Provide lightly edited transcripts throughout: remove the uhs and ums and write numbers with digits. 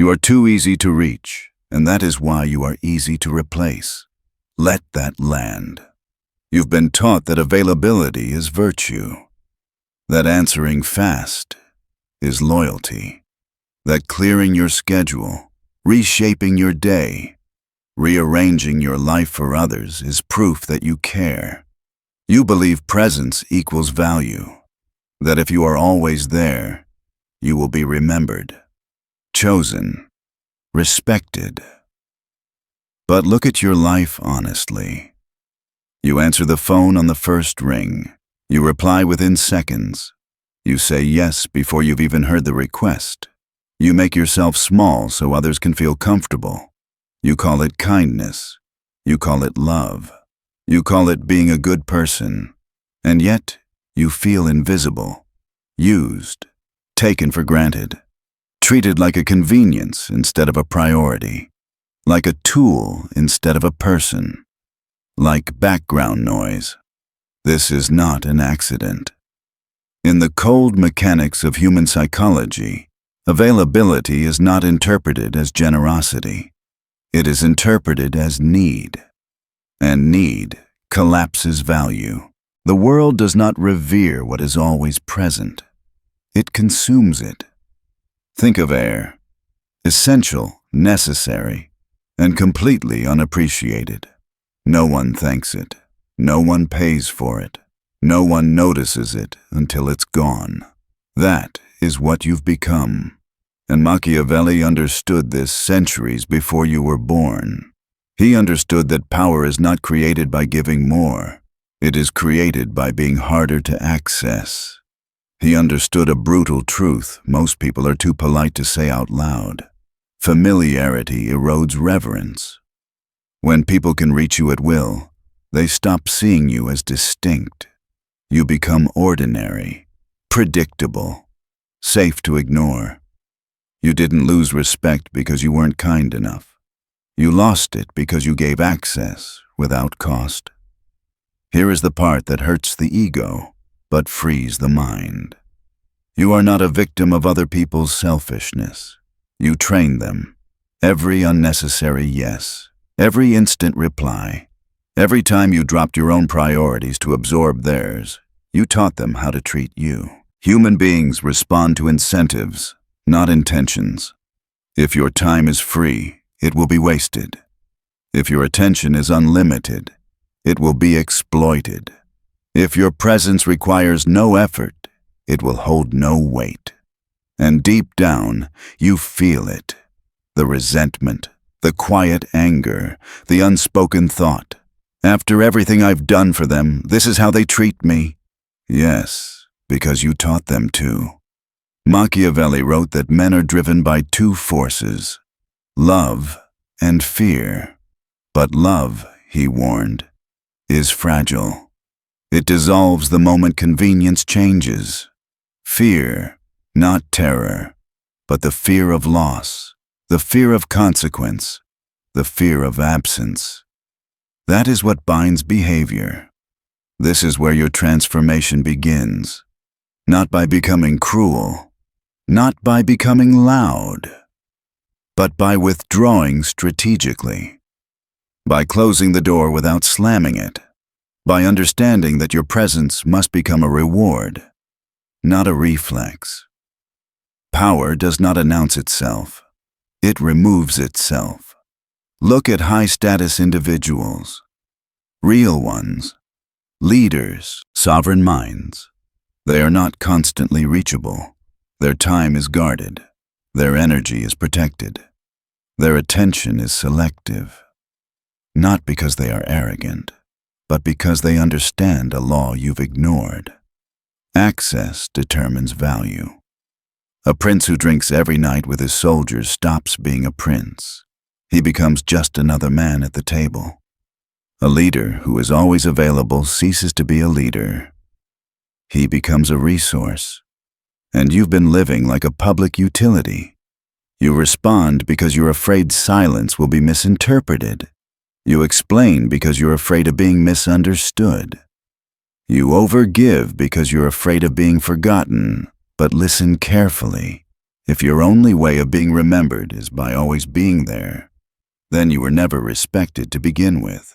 You are too easy to reach, and that is why you are easy to replace. Let that land. You've been taught that availability is virtue, that answering fast is loyalty, that clearing your schedule, reshaping your day, rearranging your life for others is proof that you care. You believe presence equals value, that if you are always there, you will be remembered, chosen, respected. But look at your life honestly. You answer the phone on the first ring. You reply within seconds. You say yes before you've even heard the request. You make yourself small so others can feel comfortable. You call it kindness. You call it love. You call it being a good person. And yet, you feel invisible, used, taken for granted, treated like a convenience instead of a priority, like a tool instead of a person, like background noise. This is not an accident. In the cold mechanics of human psychology, availability is not interpreted as generosity. It is interpreted as need. And need collapses value. The world does not revere what is always present. It consumes it. Think of air. Essential, necessary, and completely unappreciated. No one thanks it. No one pays for it. No one notices it until it's gone. That is what you've become. And Machiavelli understood this centuries before you were born. He understood that power is not created by giving more. It is created by being harder to access. He understood a brutal truth most people are too polite to say out loud. Familiarity erodes reverence. When people can reach you at will, they stop seeing you as distinct. You become ordinary, predictable, safe to ignore. You didn't lose respect because you weren't kind enough. You lost it because you gave access without cost. Here is the part that hurts the ego, but frees the mind. You are not a victim of other people's selfishness. You train them. Every unnecessary yes, every instant reply, every time you dropped your own priorities to absorb theirs, you taught them how to treat you. Human beings respond to incentives, not intentions. If your time is free, it will be wasted. If your attention is unlimited, it will be exploited. If your presence requires no effort, it will hold no weight. And deep down, you feel it. The resentment, the quiet anger, the unspoken thought. After everything I've done for them, this is how they treat me. Yes, because you taught them to. Machiavelli wrote that men are driven by two forces, love and fear. But love, he warned, is fragile. It dissolves the moment convenience changes. Fear, not terror, but the fear of loss, the fear of consequence, the fear of absence. That is what binds behavior. This is where your transformation begins, not by becoming cruel, not by becoming loud, but by withdrawing strategically, by closing the door without slamming it, by understanding that your presence must become a reward, not a reflex. Power does not announce itself. It removes itself. Look at high-status individuals, real ones, leaders, sovereign minds. They are not constantly reachable. Their time is guarded. Their energy is protected. Their attention is selective. Not because they are arrogant, but because they understand a law you've ignored. Access determines value. A prince who drinks every night with his soldiers stops being a prince. He becomes just another man at the table. A leader who is always available ceases to be a leader. He becomes a resource. And you've been living like a public utility. You respond because you're afraid silence will be misinterpreted. You explain because you're afraid of being misunderstood. You overgive because you're afraid of being forgotten, but listen carefully. If your only way of being remembered is by always being there, then you were never respected to begin with.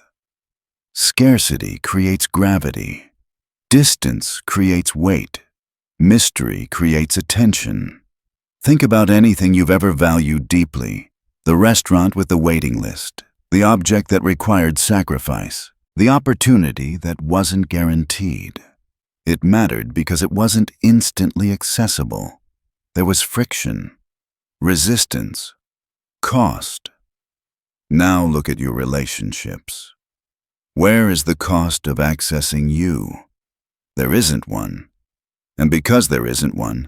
Scarcity creates gravity. Distance creates weight. Mystery creates attention. Think about anything you've ever valued deeply. The restaurant with the waiting list, the object that required sacrifice, the opportunity that wasn't guaranteed. It mattered because it wasn't instantly accessible. There was friction, resistance, cost. Now look at your relationships. Where is the cost of accessing you? There isn't one. And because there isn't one,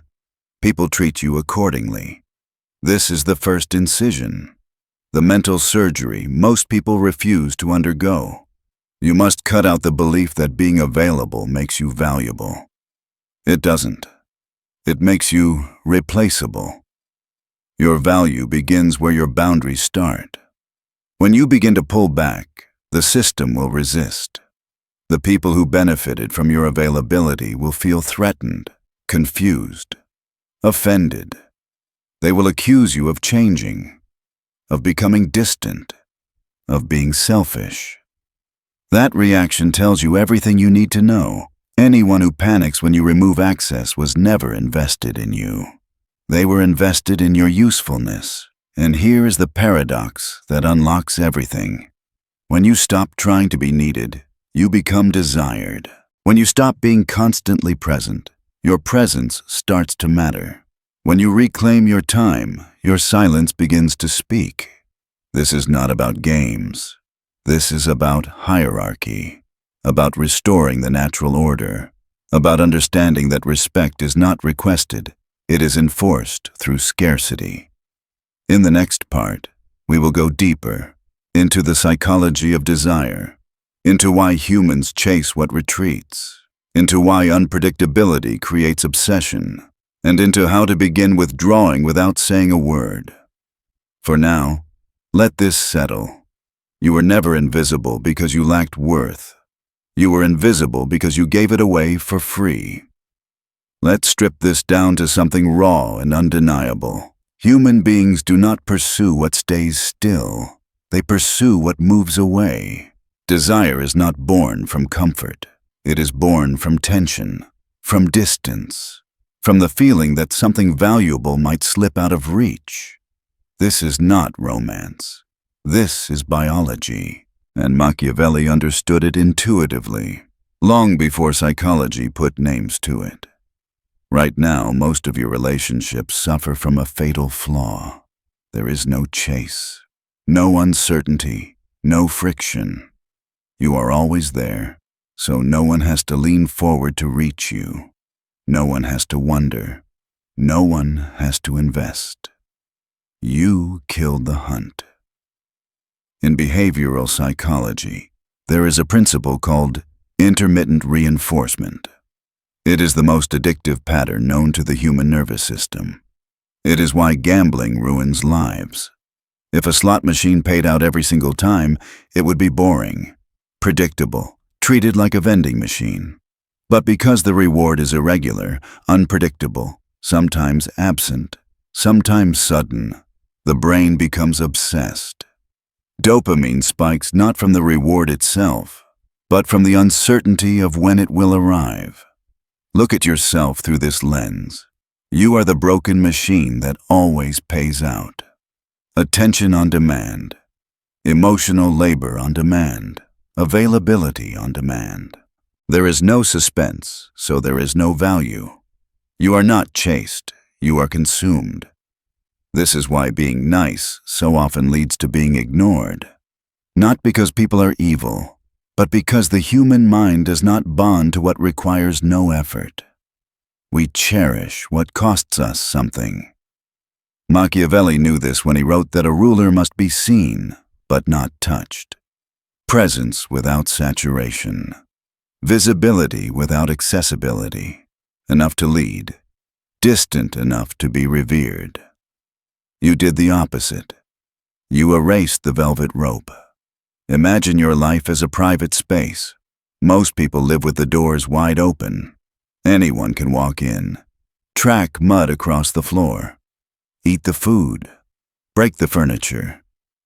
people treat you accordingly. This is the first incision, the mental surgery most people refuse to undergo. You must cut out the belief that being available makes you valuable. It doesn't. It makes you replaceable. Your value begins where your boundaries start. When you begin to pull back, the system will resist. The people who benefited from your availability will feel threatened, confused, offended. They will accuse you of changing, of becoming distant, of being selfish. That reaction tells you everything you need to know. Anyone who panics when you remove access was never invested in you. They were invested in your usefulness. And here is the paradox that unlocks everything. When you stop trying to be needed, you become desired. When you stop being constantly present, your presence starts to matter. When you reclaim your time, your silence begins to speak. This is not about games. This is about hierarchy, about restoring the natural order, about understanding that respect is not requested, it is enforced through scarcity. In the next part, we will go deeper into the psychology of desire, into why humans chase what retreats, into why unpredictability creates obsession, and into how to begin withdrawing without saying a word. For now, let this settle. You were never invisible because you lacked worth. You were invisible because you gave it away for free. Let's strip this down to something raw and undeniable. Human beings do not pursue what stays still. They pursue what moves away. Desire is not born from comfort. It is born from tension, from distance, from the feeling that something valuable might slip out of reach. This is not romance. This is biology, and Machiavelli understood it intuitively, long before psychology put names to it. Right now, most of your relationships suffer from a fatal flaw. There is no chase, no uncertainty, no friction. You are always there, so no one has to lean forward to reach you. No one has to wonder. No one has to invest. You killed the hunt. In behavioral psychology, there is a principle called intermittent reinforcement. It is the most addictive pattern known to the human nervous system. It is why gambling ruins lives. If a slot machine paid out every single time, it would be boring, predictable, treated like a vending machine. But because the reward is irregular, unpredictable, sometimes absent, sometimes sudden, the brain becomes obsessed. Dopamine spikes not from the reward itself, but from the uncertainty of when it will arrive. Look at yourself through this lens. You are the broken machine that always pays out. Attention on demand, emotional labor on demand, availability on demand. There is no suspense, so there is no value. You are not chased, you are consumed. This is why being nice so often leads to being ignored. Not because people are evil, but because the human mind does not bond to what requires no effort. We cherish what costs us something. Machiavelli knew this when he wrote that a ruler must be seen, but not touched. Presence without saturation. Visibility without accessibility. Enough to lead. Distant enough to be revered. You did the opposite. You erased the velvet rope. Imagine your life as a private space. Most people live with the doors wide open. Anyone can walk in. Track mud across the floor. Eat the food, break the furniture,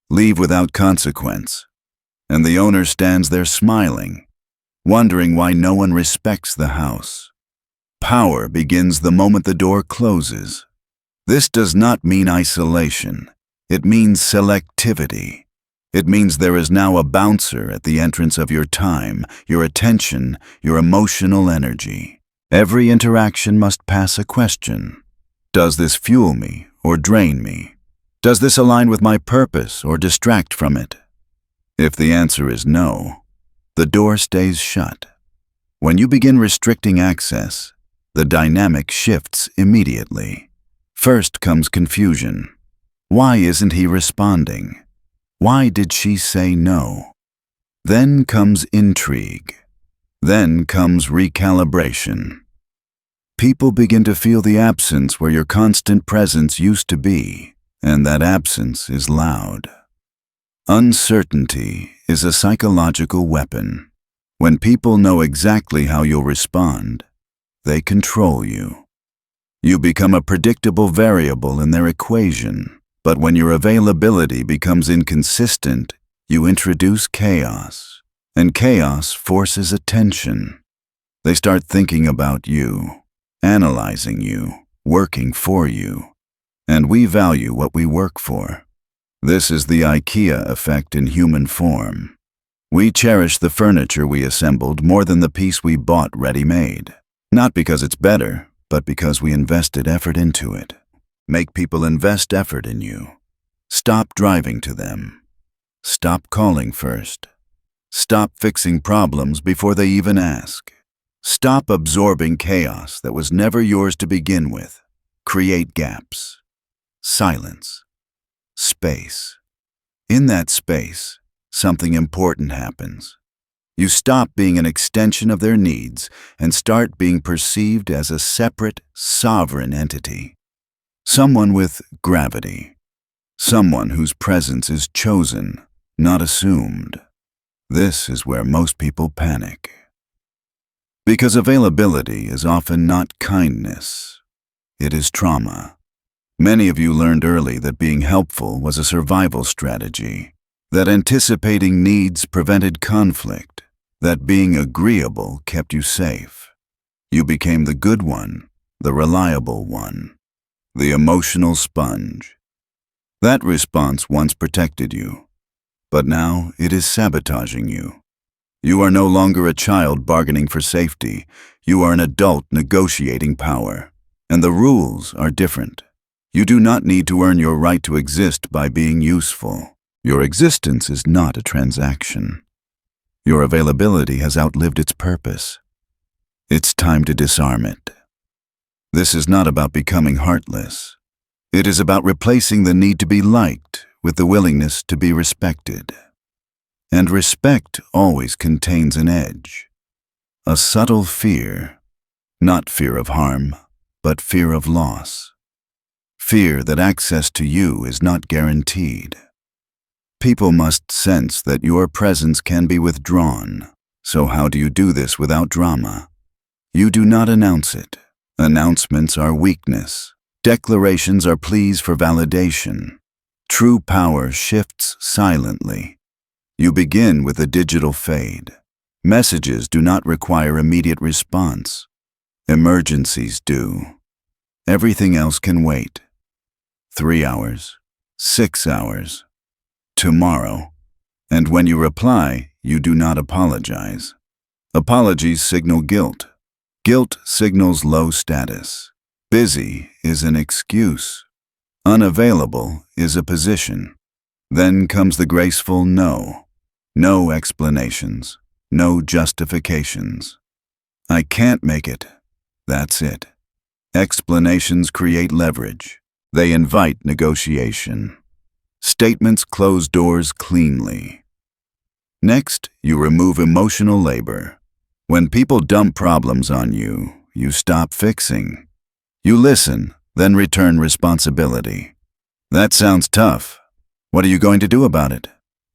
leave without consequence. And the owner stands there smiling, wondering why no one respects the house. Power begins the moment the door closes. This does not mean isolation. It means selectivity. It means there is now a bouncer at the entrance of your time, your attention, your emotional energy. Every interaction must pass a question. Does this fuel me or drain me? Does this align with my purpose or distract from it? If the answer is no, the door stays shut. When you begin restricting access, the dynamic shifts immediately. First comes confusion. Why isn't he responding? Why did she say no? Then comes intrigue. Then comes recalibration. People begin to feel the absence where your constant presence used to be, and that absence is loud. Uncertainty is a psychological weapon. When people know exactly how you'll respond, they control you. You become a predictable variable in their equation, but when your availability becomes inconsistent, you introduce chaos, and chaos forces attention. They start thinking about you, analyzing you, working for you, and we value what we work for. This is the IKEA effect in human form. We cherish the furniture we assembled more than the piece we bought ready-made. Not because it's better, but because we invested effort into it. Make people invest effort in you. Stop driving to them. Stop calling first. Stop fixing problems before they even ask. Stop absorbing chaos that was never yours to begin with. Create gaps. Silence. Space. In that space, something important happens. You stop being an extension of their needs and start being perceived as a separate, sovereign entity. Someone with gravity. Someone whose presence is chosen, not assumed. This is where most people panic. Because availability is often not kindness. It is trauma. Many of you learned early that being helpful was a survival strategy, that anticipating needs prevented conflict, that being agreeable kept you safe. You became the good one, the reliable one, the emotional sponge. That response once protected you, but now it is sabotaging you. You are no longer a child bargaining for safety. You are an adult negotiating power, and the rules are different. You do not need to earn your right to exist by being useful. Your existence is not a transaction. Your availability has outlived its purpose. It's time to disarm it. This is not about becoming heartless. It is about replacing the need to be liked with the willingness to be respected. And respect always contains an edge. A subtle fear, not fear of harm, but fear of loss. Fear that access to you is not guaranteed. People must sense that your presence can be withdrawn. So how do you do this without drama? You do not announce it. Announcements are weakness. Declarations are pleas for validation. True power shifts silently. You begin with a digital fade. Messages do not require immediate response. Emergencies do. Everything else can wait. 3 hours, 6 hours, tomorrow. And when you reply, you do not apologize. Apologies signal guilt. Guilt signals low status. Busy is an excuse. Unavailable is a position. Then comes the graceful no. No explanations. No justifications. I can't make it. That's it. Explanations create leverage. They invite negotiation. Statements close doors cleanly. Next, you remove emotional labor. When people dump problems on you, you stop fixing. You listen, then return responsibility. That sounds tough. What are you going to do about it?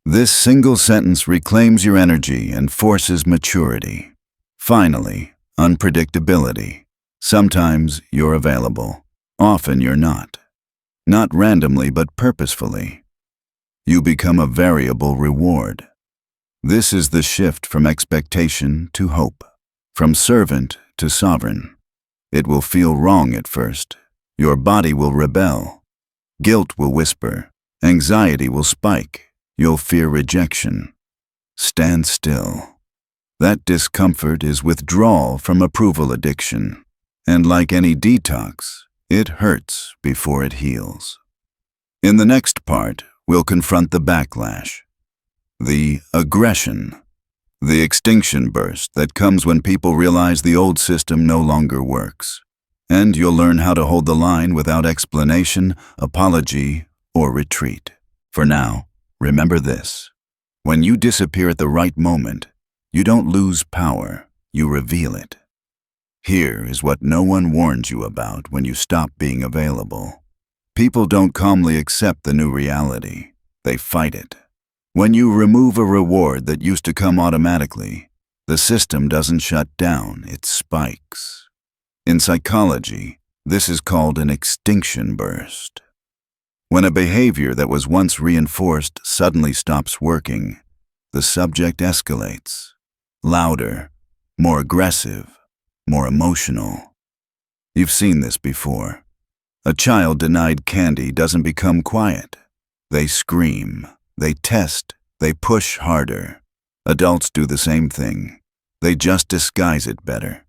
This single sentence reclaims your energy and forces maturity. Finally, unpredictability. Sometimes you're available. Often you're not. not randomly but purposefully. You become a variable reward. This is the shift from expectation to hope, from servant to sovereign. It will feel wrong at first. Your body will rebel. Guilt will whisper. Anxiety will spike. You'll fear rejection. Stand still. That discomfort is withdrawal from approval addiction. And like any detox, it hurts before it heals. In the next part, we'll confront the backlash, the aggression, the extinction burst that comes when people realize the old system no longer works. And you'll learn how to hold the line without explanation, apology, or retreat. For now, remember this. When you disappear at the right moment, you don't lose power, you reveal it. Here is what no one warns you about when you stop being available. People don't calmly accept the new reality. They fight it. When you remove a reward that used to come automatically, the system doesn't shut down, it spikes. In psychology, this is called an extinction burst. When a behavior that was once reinforced suddenly stops working, the subject escalates. Louder, more aggressive, more emotional. You've seen this before. A child denied candy doesn't become quiet. They scream, they test, they push harder. Adults do the same thing. They just disguise it better.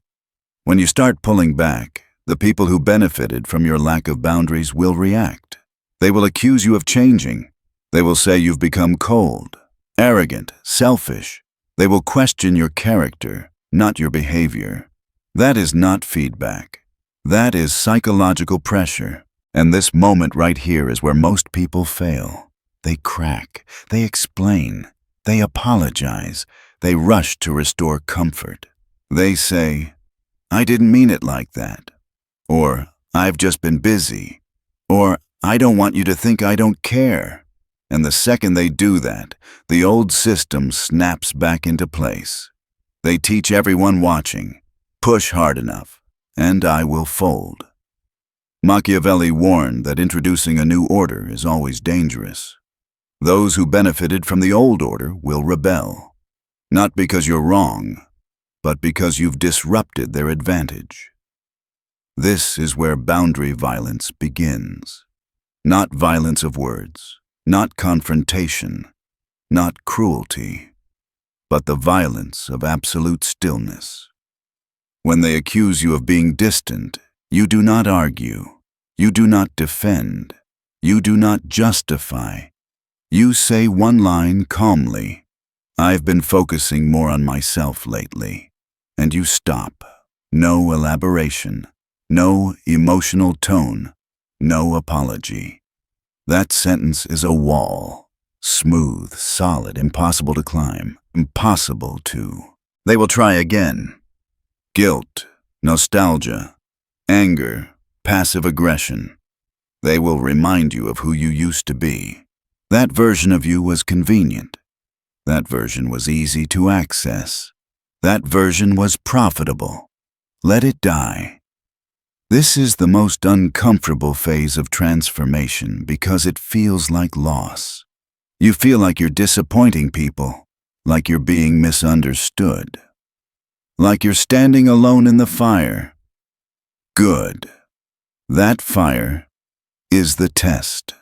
When you start pulling back, the people who benefited from your lack of boundaries will react. They will accuse you of changing. They will say you've become cold, arrogant, selfish. They will question your character, not your behavior. That is not feedback. That is psychological pressure. And this moment right here is where most people fail. They crack, they explain, they apologize, they rush to restore comfort. They say, "I didn't mean it like that," or "I've just been busy," or "I don't want you to think I don't care." And the second they do that, the old system snaps back into place. They teach everyone watching, push hard enough, and I will fold. Machiavelli warned that introducing a new order is always dangerous. Those who benefited from the old order will rebel, not because you're wrong, but because you've disrupted their advantage. This is where boundary violence begins. Not violence of words, not confrontation, not cruelty, but the violence of absolute stillness. When they accuse you of being distant, you do not argue, you do not defend, you do not justify. You say one line calmly, "I've been focusing more on myself lately," and you stop. No elaboration, no emotional tone, no apology. That sentence is a wall, smooth, solid, impossible to climb, impossible to. They will try again. Guilt, nostalgia, anger, passive aggression. They will remind you of who you used to be. That version of you was convenient. That version was easy to access. That version was profitable. Let it die. This is the most uncomfortable phase of transformation because it feels like loss. You feel like you're disappointing people, like you're being misunderstood, like you're standing alone in the fire. Good. That fire is the test.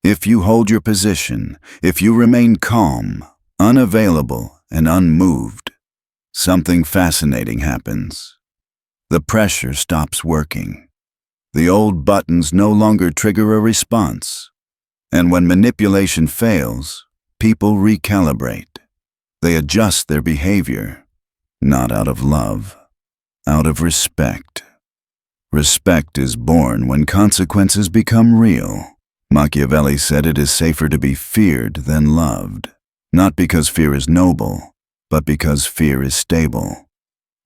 If you hold your position, if you remain calm, unavailable, and unmoved, something fascinating happens. The pressure stops working. The old buttons no longer trigger a response. And when manipulation fails, people recalibrate. They adjust their behavior, not out of love, out of respect. Respect is born when consequences become real. Machiavelli said it is safer to be feared than loved, not because fear is noble, but because fear is stable.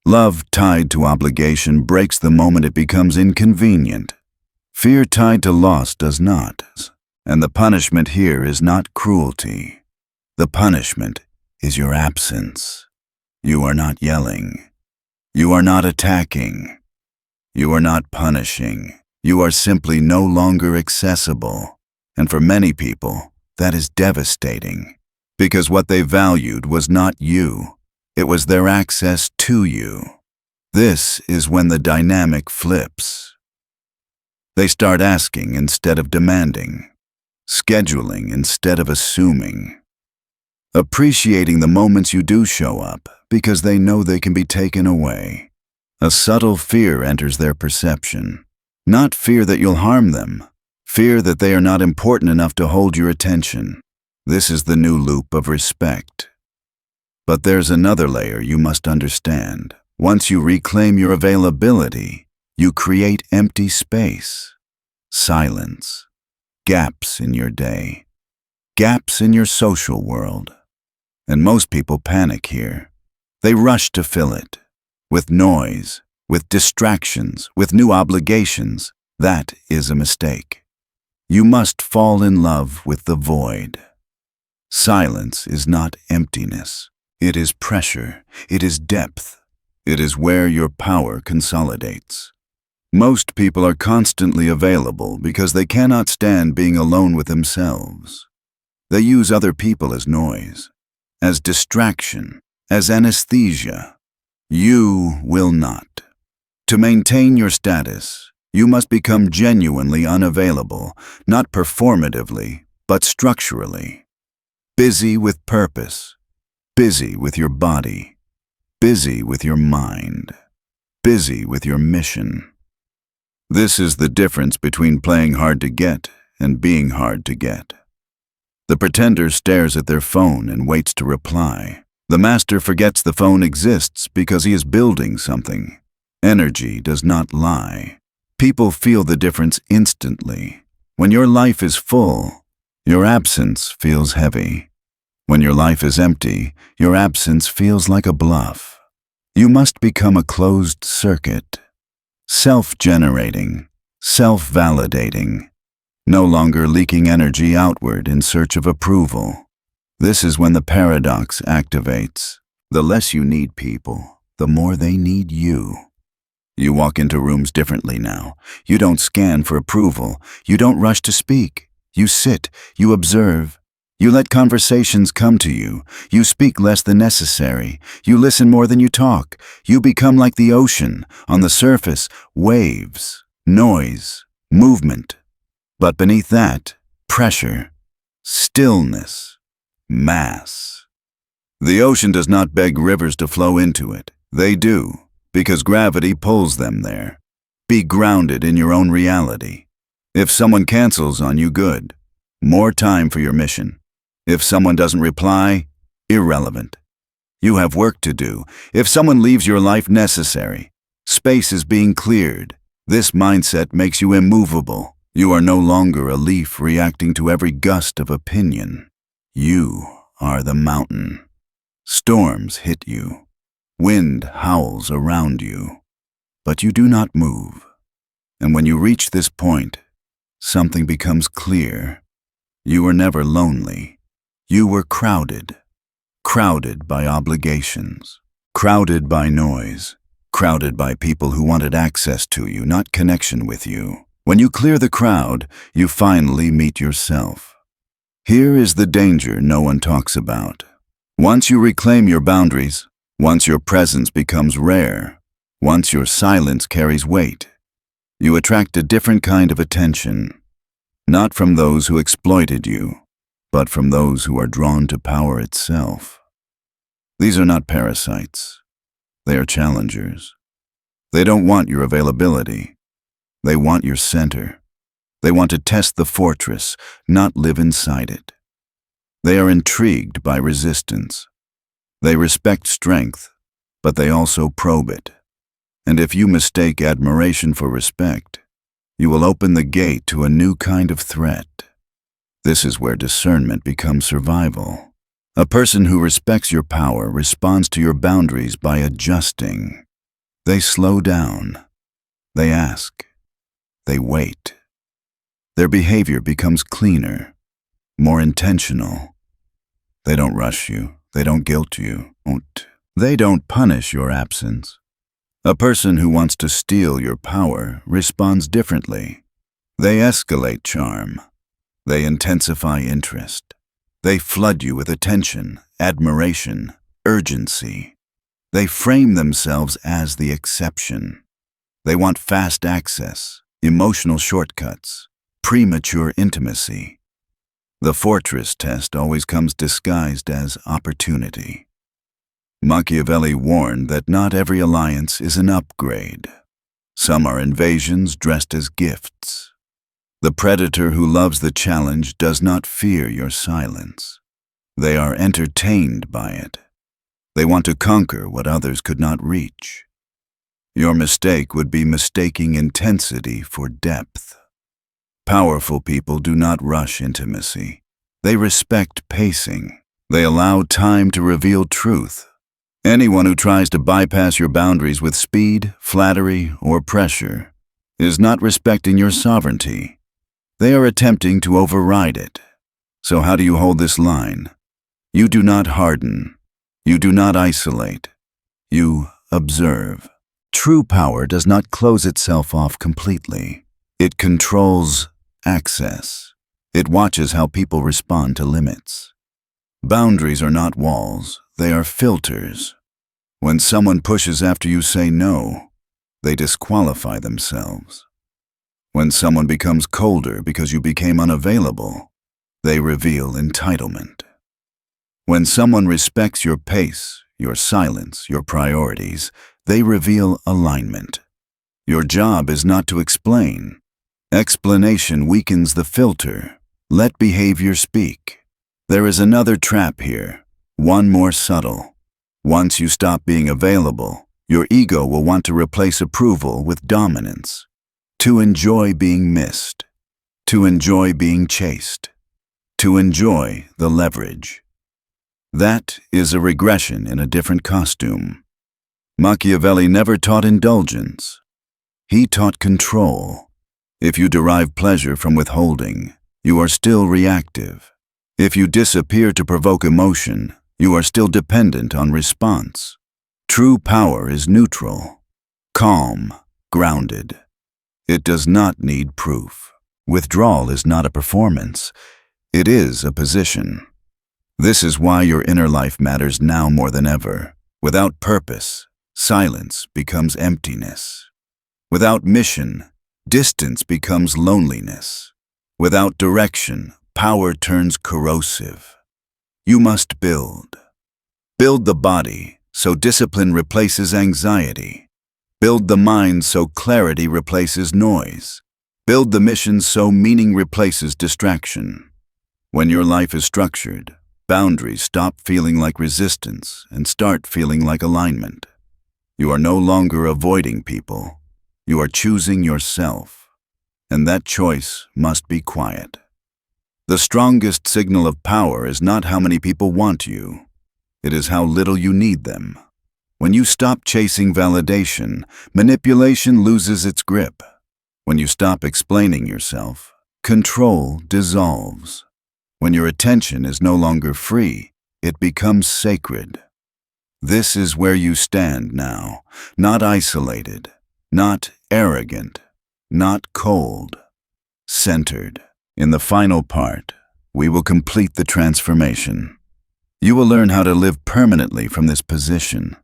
Love tied to obligation breaks the moment it becomes inconvenient. Fear tied to loss does not. And the punishment here is not cruelty. The punishment is your absence. You are not yelling. You are not attacking. You are not punishing. You are simply no longer accessible. And for many people, that is devastating. Because what they valued was not you. It was their access to you. This is when the dynamic flips. They start asking instead of demanding, scheduling instead of assuming, appreciating the moments you do show up because they know they can be taken away. A subtle fear enters their perception. Not fear that you'll harm them, fear that they are not important enough to hold your attention. This is the new loop of respect. But there's another layer you must understand. Once you reclaim your availability, you create empty space, silence, gaps in your day, gaps in your social world. And most people panic here. They rush to fill it with noise, with distractions, with new obligations. That is a mistake. You must fall in love with the void. Silence is not emptiness. It is pressure. It is depth. It is where your power consolidates. Most people are constantly available because they cannot stand being alone with themselves. They use other people as noise, as distraction, as anesthesia. You will not. To maintain your status, you must become genuinely unavailable, not performatively, but structurally. Busy with purpose, busy with your body, busy with your mind, busy with your mission. This is the difference between playing hard to get and being hard to get. The pretender stares at their phone and waits to reply. The master forgets the phone exists because he is building something. Energy does not lie. People feel the difference instantly. When your life is full, your absence feels heavy. When your life is empty, your absence feels like a bluff. You must become a closed circuit, self-generating, self-validating, no longer leaking energy outward in search of approval. This is when the paradox activates. The less you need people, the more they need you. You walk into rooms differently now. You don't scan for approval. You don't rush to speak. You sit, you observe. You let conversations come to you. You speak less than necessary. You listen more than you talk. You become like the ocean. On the surface, waves, noise, movement. But beneath that, pressure, stillness, mass. The ocean does not beg rivers to flow into it. They do, because gravity pulls them there. Be grounded in your own reality. If someone cancels on you, good. More time for your mission. If someone doesn't reply, irrelevant. You have work to do. If someone leaves your life, necessary. Space is being cleared. This mindset makes you immovable. You are no longer a leaf reacting to every gust of opinion. You are the mountain. Storms hit you. Wind howls around you. But you do not move. And when you reach this point, something becomes clear. You were never lonely. You were crowded. Crowded by obligations. Crowded by noise. Crowded by people who wanted access to you, not connection with you. When you clear the crowd, you finally meet yourself. Here is the danger no one talks about. Once you reclaim your boundaries, once your presence becomes rare, once your silence carries weight, you attract a different kind of attention, not from those who exploited you, but from those who are drawn to power itself. These are not parasites. They are challengers. They don't want your availability. They want your center. They want to test the fortress, not live inside it. They are intrigued by resistance. They respect strength, but they also probe it. And if you mistake admiration for respect, you will open the gate to a new kind of threat. This is where discernment becomes survival. A person who respects your power responds to your boundaries by adjusting. They slow down. They ask. They wait. Their behavior becomes cleaner, more intentional. They don't rush you. They don't guilt you. They don't punish your absence. A person who wants to steal your power responds differently. They escalate charm. They intensify interest. They flood you with attention, admiration, urgency. They frame themselves as the exception. They want fast access, emotional shortcuts, premature intimacy. The fortress test always comes disguised as opportunity. Machiavelli warned that not every alliance is an upgrade. Some are invasions dressed as gifts. The predator who loves the challenge does not fear your silence. They are entertained by it. They want to conquer what others could not reach. Your mistake would be mistaking intensity for depth. Powerful people do not rush intimacy. They respect pacing. They allow time to reveal truth. Anyone who tries to bypass your boundaries with speed, flattery, or pressure is not respecting your sovereignty. They are attempting to override it. So how do you hold this line? You do not harden. You do not isolate. You observe. True power does not close itself off completely. It controls access. It watches how people respond to limits. Boundaries are not walls. They are filters. When someone pushes after you say no, they disqualify themselves. When someone becomes colder because you became unavailable, they reveal entitlement. When someone respects your pace, your silence, your priorities, they reveal alignment. Your job is not to explain. Explanation weakens the filter. Let behavior speak. There is another trap here. One more subtle. Once you stop being available, your ego will want to replace approval with dominance. To enjoy being missed. To enjoy being chased. To enjoy the leverage. That is a regression in a different costume. Machiavelli never taught indulgence. He taught control. If you derive pleasure from withholding, you are still reactive. If you disappear to provoke emotion, you are still dependent on response. True power is neutral, calm, grounded. It does not need proof. Withdrawal is not a performance. It is a position. This is why your inner life matters now more than ever. Without purpose, silence becomes emptiness. Without mission, distance becomes loneliness. Without direction, power turns corrosive. You must build. Build the body so discipline replaces anxiety. Build the mind so clarity replaces noise. Build the mission so meaning replaces distraction. When your life is structured, boundaries stop feeling like resistance and start feeling like alignment. You are no longer avoiding people. You are choosing yourself. And that choice must be quiet. The strongest signal of power is not how many people want you. It is how little you need them. When you stop chasing validation, manipulation loses its grip. When you stop explaining yourself, control dissolves. When your attention is no longer free, it becomes sacred. This is where you stand now, not isolated, not arrogant, not cold, centered. In the final part, we will complete the transformation. You will learn how to live permanently from this position,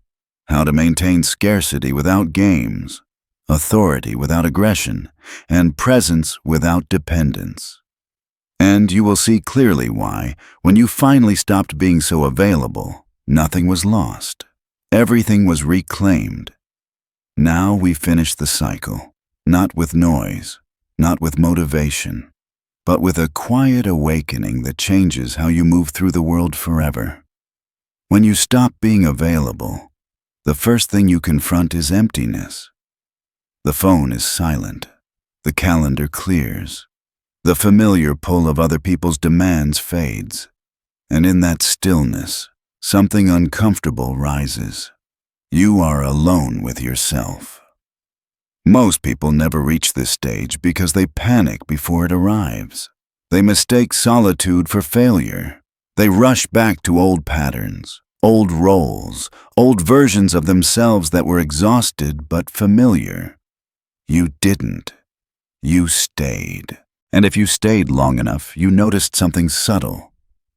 how to maintain scarcity without games, authority without aggression, and presence without dependence. And you will see clearly why, when you finally stopped being so available, nothing was lost. Everything was reclaimed. Now we finish the cycle, not with noise, not with motivation, but with a quiet awakening that changes how you move through the world forever. When you stop being available, the first thing you confront is emptiness. The phone is silent. The calendar clears. The familiar pull of other people's demands fades. And in that stillness, something uncomfortable rises. You are alone with yourself. Most people never reach this stage because they panic before it arrives. They mistake solitude for failure. They rush back to old patterns, Old roles, old versions of themselves that were exhausted but familiar. You didn't. You stayed. And if you stayed long enough, you noticed something subtle.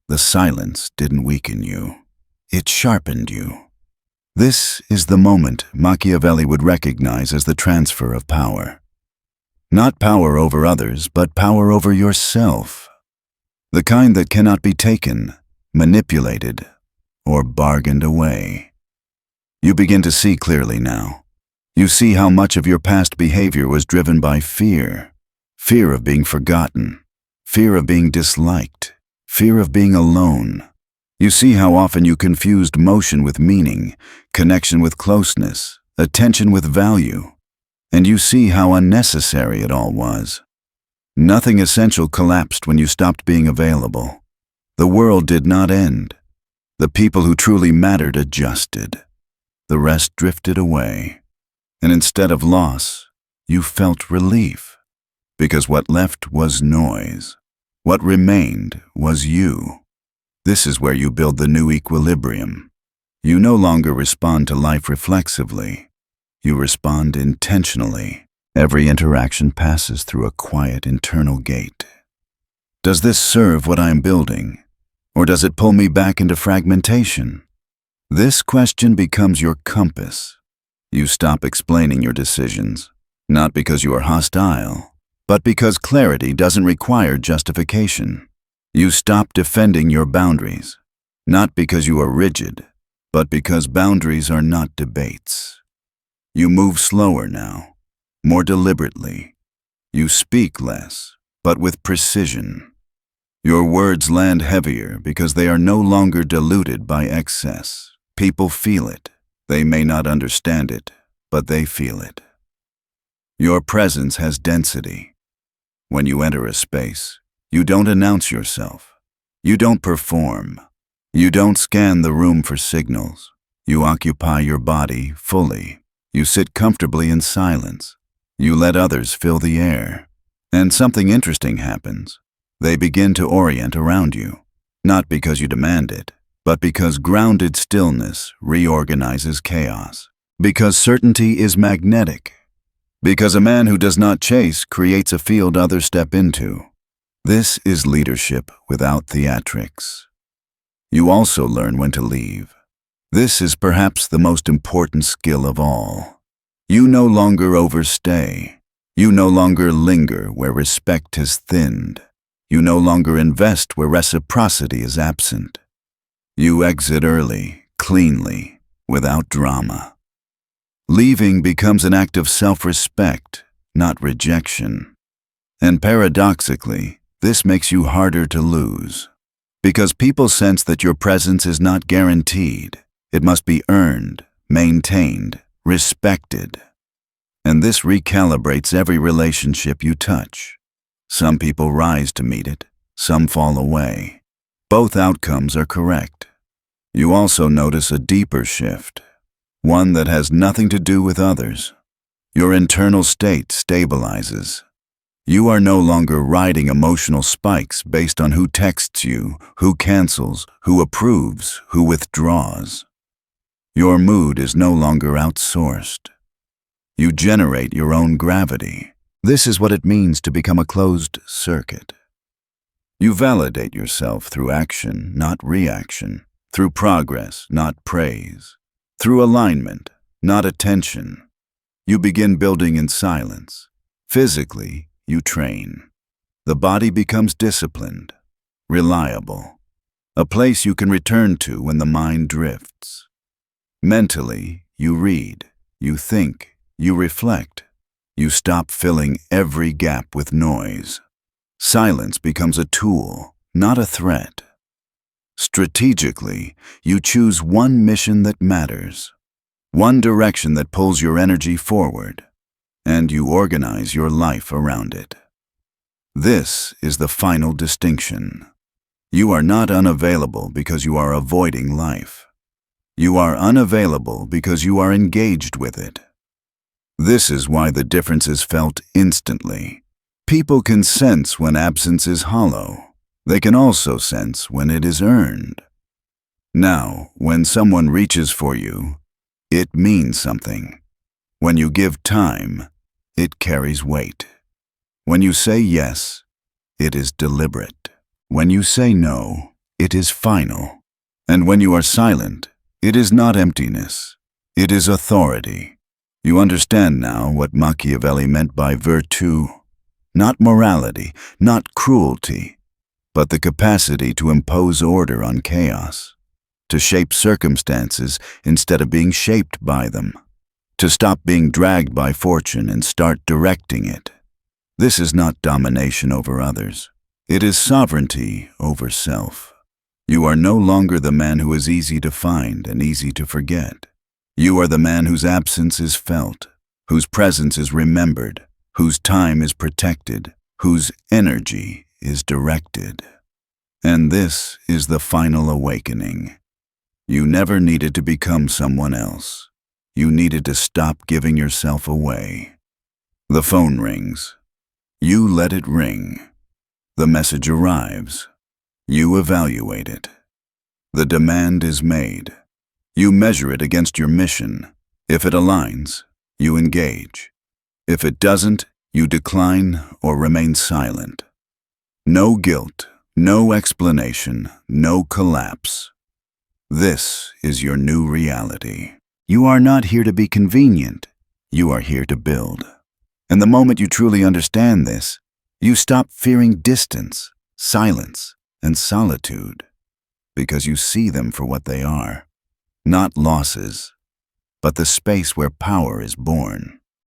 The silence didn't weaken you. It sharpened you. This is the moment Machiavelli would recognize as the transfer of power. Not power over others, but power over yourself. The kind that cannot be taken, manipulated, or bargained away. You begin to see clearly now. You see how much of your past behavior was driven by fear. Fear of being forgotten. Fear of being disliked. Fear of being alone. You see how often you confused motion with meaning, connection with closeness, attention with value. And you see how unnecessary it all was. Nothing essential collapsed when you stopped being available. The world did not end. The people who truly mattered adjusted. The rest drifted away. And instead of loss, you felt relief. Because what left was noise. What remained was you. This is where you build the new equilibrium. You no longer respond to life reflexively. You respond intentionally. Every interaction passes through a quiet internal gate. Does this serve what I am building? Or does it pull me back into fragmentation? This question becomes your compass. You stop explaining your decisions, not because you are hostile, but because clarity doesn't require justification. You stop defending your boundaries, not because you are rigid, but because boundaries are not debates. You move slower now, more deliberately. You speak less, but with precision. Your words land heavier because they are no longer diluted by excess. People feel it. They may not understand it, but they feel it. Your presence has density. When you enter a space, you don't announce yourself. You don't perform. You don't scan the room for signals. You occupy your body fully. You sit comfortably in silence. You let others fill the air. And something interesting happens. They begin to orient around you, not because you demand it, but because grounded stillness reorganizes chaos. Because certainty is magnetic. Because a man who does not chase creates a field others step into. This is leadership without theatrics. You also learn when to leave. This is perhaps the most important skill of all. You no longer overstay. You no longer linger where respect has thinned. You no longer invest where reciprocity is absent. You exit early, cleanly, without drama. Leaving becomes an act of self-respect, not rejection. And paradoxically, this makes you harder to lose. Because people sense that your presence is not guaranteed. It must be earned, maintained, respected. And this recalibrates every relationship you touch. Some people rise to meet it, some fall away. Both outcomes are correct. You also notice a deeper shift. One that has nothing to do with others. Your internal state stabilizes. You are no longer riding emotional spikes based on who texts you, who cancels, who approves, who withdraws. Your mood is no longer outsourced. You generate your own gravity. This is what it means to become a closed circuit. You validate yourself through action, not reaction, through progress, not praise. Through alignment, not attention. You begin building in silence. Physically, you train. The body becomes disciplined, reliable, a place you can return to when the mind drifts. Mentally, you read, you think, you reflect. You stop filling every gap with noise. Silence becomes a tool, not a threat. Strategically, you choose one mission that matters, one direction that pulls your energy forward, and you organize your life around it. This is the final distinction. You are not unavailable because you are avoiding life. You are unavailable because you are engaged with it. This is why the difference is felt instantly. People can sense when absence is hollow. They can also sense when it is earned. Now, when someone reaches for you, it means something. When you give time, it carries weight. When you say yes, it is deliberate. When you say no, it is final. And when you are silent, it is not emptiness. It is authority. You understand now what Machiavelli meant by virtue. Not morality, not cruelty, but the capacity to impose order on chaos, to shape circumstances instead of being shaped by them, to stop being dragged by fortune and start directing it. This is not domination over others. It is sovereignty over self. You are no longer the man who is easy to find and easy to forget. You are the man whose absence is felt, whose presence is remembered, whose time is protected, whose energy is directed. And this is the final awakening. You never needed to become someone else. You needed to stop giving yourself away. The phone rings. You let it ring. The message arrives. You evaluate it. The demand is made. You measure it against your mission. If it aligns, you engage. If it doesn't, you decline or remain silent. No guilt, no explanation, no collapse. This is your new reality. You are not here to be convenient. You are here to build. And the moment you truly understand this, you stop fearing distance, silence, and solitude, because you see them for what they are. Not losses, but the space where power is born.